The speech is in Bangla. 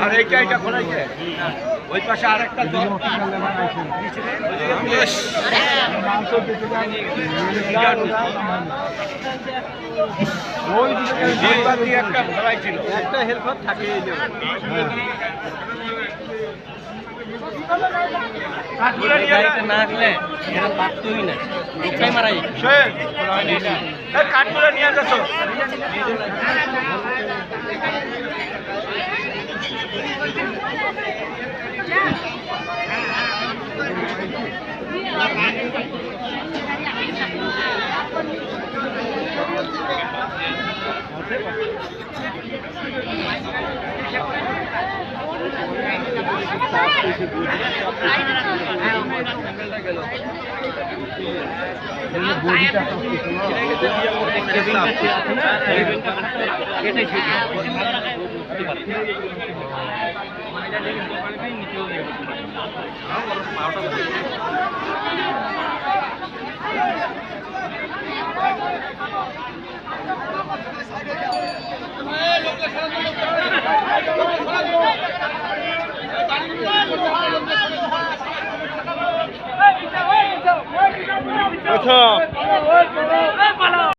আর এইটা খোলাইছে ওই পাশে আরেকটা একটা খোলাই ছিল একটা হেল্পার থাকে না আসলে এরা পারতই না একটাই মারাই কাঠগুলো নিয়ে যাচ্ছ প্রথম